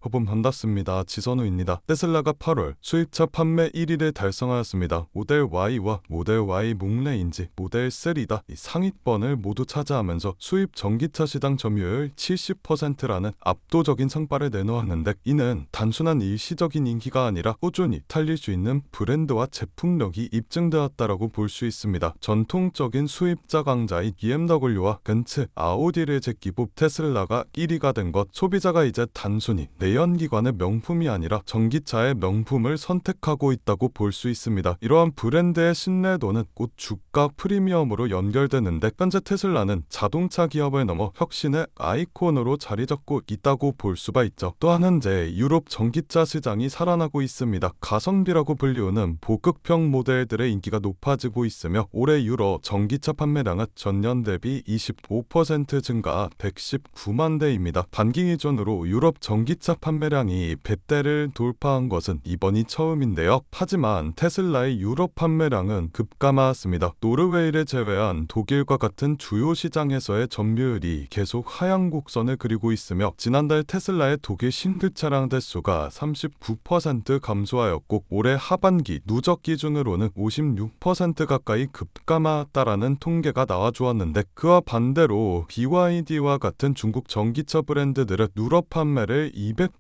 여러분 반갑습니다. 지선우입니다. 테슬라가 8월 수입차 판매 1위를 달성하였습니다. 모델 Y와 모델 Y 목레인지 모델 3다 이 상위권을 모두 차지하면서 수입 전기차 시장 점유율 70%라는 압도적인 성과를 내놓았는데, 이는 단순한 일시적인 인기가 아니라 꾸준히 달릴 수 있는 브랜드와 제품력이 입증되었다라고 볼 수 있습니다. 전통적인 수입자 강자인 BMW와 벤츠, 아우디를 제끼고 테슬라가 1위가 된 것, 소비자가 이제 단순히 내연기관의 명품이 아니라 전기차의 명품을 선택하고 있다고 볼 수 있습니다. 이러한 브랜드의 신뢰도는 곧 주가 프리미엄으로 연결되는데, 현재 테슬라는 자동차 기업을 넘어 혁신의 아이콘으로 자리 잡고 있다고 볼 수가 있죠. 또한 현재 유럽 전기차 시장이 살아나고 있습니다. 가성비라고 불리우는 보급형 모델들의 인기가 높아지고 있으며, 올해 유럽 전기차 판매량은 전년 대비 25% 증가 119만 대입니다. 단기 기준으로 유럽 전기차 판매량이 100대를 돌파한 것은 이번이 처음인데요. 하지만 테슬라의 유럽 판매량은 급감하였습니다. 노르웨이를 제외한 독일과 같은 주요 시장에서의 점유율이 계속 하향 곡선을 그리고 있으며, 지난달 테슬라의 독일 신규 차량 대수가 39% 감소하였고, 올해 하반기 누적 기준으로는 56% 가까이 급감하였다라는 통계가 나와주었는데, 그와 반대로 BYD와 같은 중국 전기차 브랜드들은 유럽 판매를 200%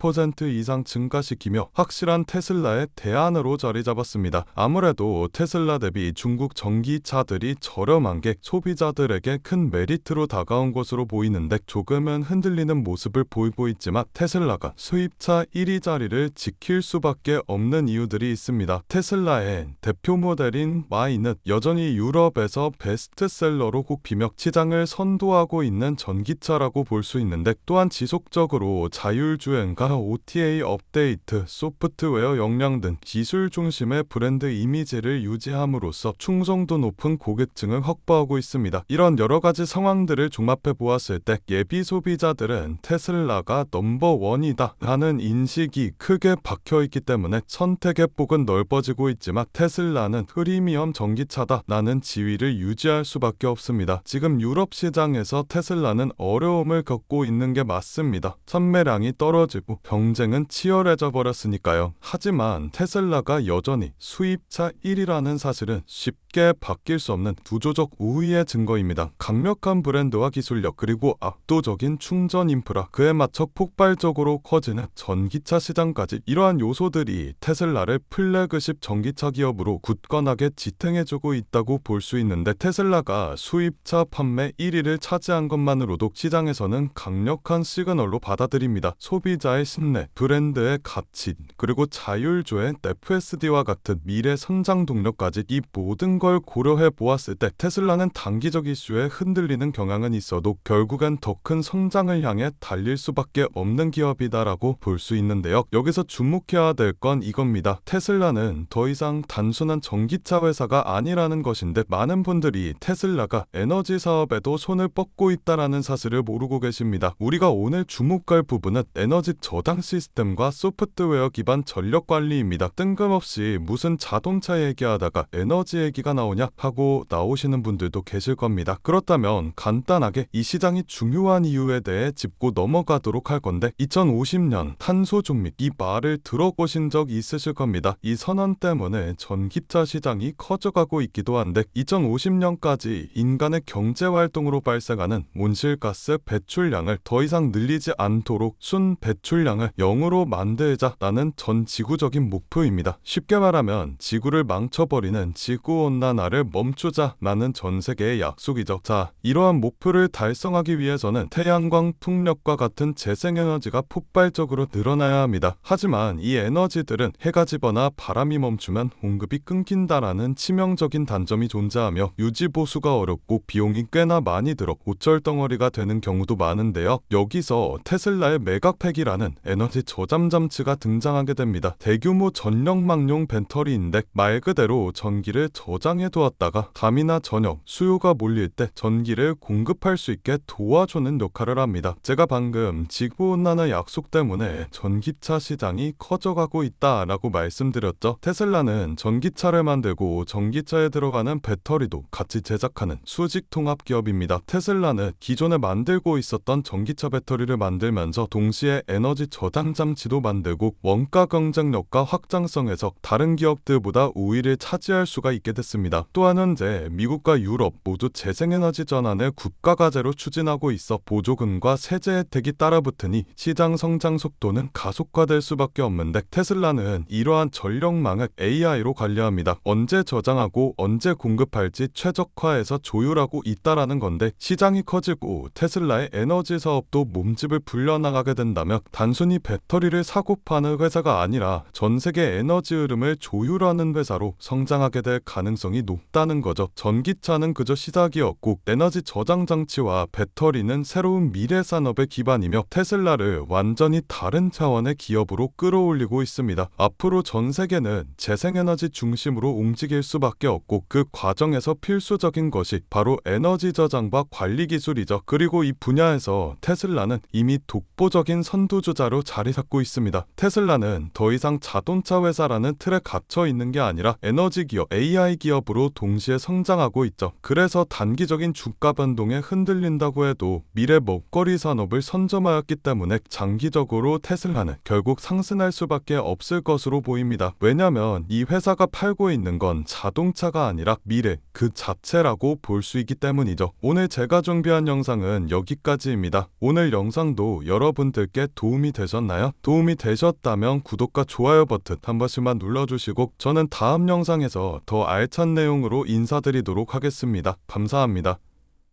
이상 증가시키며 확실한 테슬라의 대안으로 자리 잡았습니다. 아무래도 테슬라 대비 중국 전기차들이 저렴한 게 소비자들에게 큰 메리트로 다가온 것으로 보이는데, 조금은 흔들리는 모습을 보이고 있지만 테슬라가 수입차 1위 자리를 지킬 수밖에 없는 이유들이 있습니다. 테슬라의 대표 모델인 Y는 여전히 유럽에서 베스트셀러로 꼽히며 시장을 선도하고 있는 전기차라고 볼 수 있는데, 또한 지속적으로 자율주행과 OTA 업데이트, 소프트웨어 역량 등 기술 중심의 브랜드 이미지를 유지함으로써 충성도 높은 고객층을 확보하고 있습니다. 이런 여러가지 상황들을 종합해 보았을 때 예비 소비자들은 테슬라가 넘버원이다 라는 인식이 크게 박혀있기 때문에 선택의 폭은 넓어지고 있지만, 테슬라는 프리미엄 전기차다 라는 지위를 유지할 수밖에 없습니다. 지금 유럽 시장에서 테슬라는 어려움을 겪고 있는 게 맞습니다. 판매량이 떨어지고 경쟁은 치열해져 버렸으니까요. 하지만 테슬라가 여전히 수입차 1위라는 사실은 쉽게 바뀔 수 없는 구조적 우위의 증거입니다. 강력한 브랜드와 기술력, 그리고 압도적인 충전 인프라, 그에 맞춰 폭발적으로 커지는 전기차 시장까지, 이러한 요소들이 테슬라를 플래그십 전기차 기업으로 굳건하게 지탱해주고 있다고 볼 수 있는데, 테슬라가 수입차 판매 1위를 차지한 것만으로도 시장에서는 강력한 시그널로 받아들입니다. 소비자의 신뢰, 브랜드의 가치, 그리고 자율주행, FSD와 같은 미래 성장 동력까지, 이 모든 걸 고려해 보았을 때 테슬라는 단기적 이슈에 흔들리는 경향은 있어도 결국엔 더 큰 성장을 향해 달릴 수밖에 없는 기업이다라고 볼 수 있는데요. 여기서 주목해야 될 건 이겁니다. 테슬라는 더 이상 단순한 전기차 회사가 아니라는 것인데, 많은 분들이 테슬라가 에너지 사업에도 손을 뻗고 있다라는 사실을 모르고 계십니다. 우리가 오늘 주목할 부분은 에너지 저장 시스템과 소프트웨어 기반 전력 관리입니다. 뜬금없이 무슨 자동차 얘기하다가 에너지 얘기가 나오냐 하고 나오시는 분들도 계실 겁니다. 그렇다면 간단하게 이 시장이 중요한 이유에 대해 짚고 넘어가도록 할 건데, 2050년 탄소 중립, 이 말을 들어보신 적 있으실 겁니다. 이 선언 때문에 전기차 시장이 커져가고 있기도 한데, 2050년까지 인간의 경제활동으로 발생하는 온실가스 배출량을 더 이상 늘리지 않도록 순 배출량을 0으로 만들자라는 전 지구적인 목표입니다. 쉽게 말하면 지구를 망쳐버리는 지구온난화를 멈추자라는 전 세계의 약속이죠. 자, 이러한 목표를 달성하기 위해서는 태양광, 풍력과 같은 재생에너지가 폭발적으로 늘어나야 합니다. 하지만 이 에너지들은 해가 지거나 바람이 멈추면 공급이 끊긴다라는 치명적인 단점이 존재하며, 유지보수가 어렵고 비용이 꽤나 많이 들어 고철덩어리가 되는 경우도 많은데요. 여기서 테슬라의 메가팩이라는 에너지 저장 장치가 등장하게 됩니다. 대규모 전력망용 배터리인데, 말 그대로 전기를 저장해 두었다가 밤이나 저녁 수요가 몰릴 때 전기를 공급할 수 있게 도와주는 역할을 합니다. 제가 방금 지구온난화 약속 때문에 전기차 시장이 커져가고 있다라고 말씀드렸죠. 테슬라는 전기차를 만들고 전기차에 들어가는 배터리도 같이 제작하는 수직 통합 기업입니다. 테슬라는 기존에 만들고 있었던 전기차 배터리를 만들면서 동시에 에너지 에너지 저장 장치도 만들고 원가 경쟁력과 확장성에서 다른 기업들보다 우위를 차지할 수가 있게 됐습니다. 또한 현재 미국과 유럽 모두 재생에너지 전환을 국가과제로 추진하고 있어 보조금과 세제 혜택이 따라붙으니 시장 성장 속도는 가속화될 수밖에 없는데 테슬라는 이러한 전력망을 AI로 관리합니다. 언제 저장하고 언제 공급할지 최적화해서 조율하고 있다라는 건데, 시장이 커지고 테슬라의 에너지 사업도 몸집을 불려나가게 된다면 단순히 배터리를 사고 파는 회사가 아니라 전 세계 에너지 흐름을 조율하는 회사로 성장하게 될 가능성이 높다는 거죠. 전기차는 그저 시작이었고 에너지 저장 장치와 배터리는 새로운 미래 산업의 기반이며 테슬라를 완전히 다른 차원의 기업으로 끌어올리고 있습니다. 앞으로 전 세계는 재생에너지 중심으로 움직일 수밖에 없고 그 과정에서 필수적인 것이 바로 에너지 저장과 관리 기술이죠. 그리고 이 분야에서 테슬라는 이미 독보적인 선두주자로 자리 잡고 있습니다. 테슬라는 더 이상 자동차 회사라는 틀에 갇혀 있는 게 아니라 에너지 기업, AI 기업으로 동시에 성장하고 있죠. 그래서 단기적인 주가 변동에 흔들린다고 해도 미래 먹거리 산업을 선점하였기 때문에 장기적으로 테슬라는 결국 상승할 수밖에 없을 것으로 보입니다. 왜냐면 이 회사가 팔고 있는 건 자동차가 아니라 미래 그 자체라고 볼 수 있기 때문이죠. 오늘 제가 준비한 영상은 여기까지입니다. 오늘 영상도 여러분들께 도움이 되셨나요? 도움이 되셨다면 구독과 좋아요 버튼 한 번씩만 눌러주시고 저는 다음 영상에서 더 알찬 내용으로 인사드리도록 하겠습니다. 감사합니다.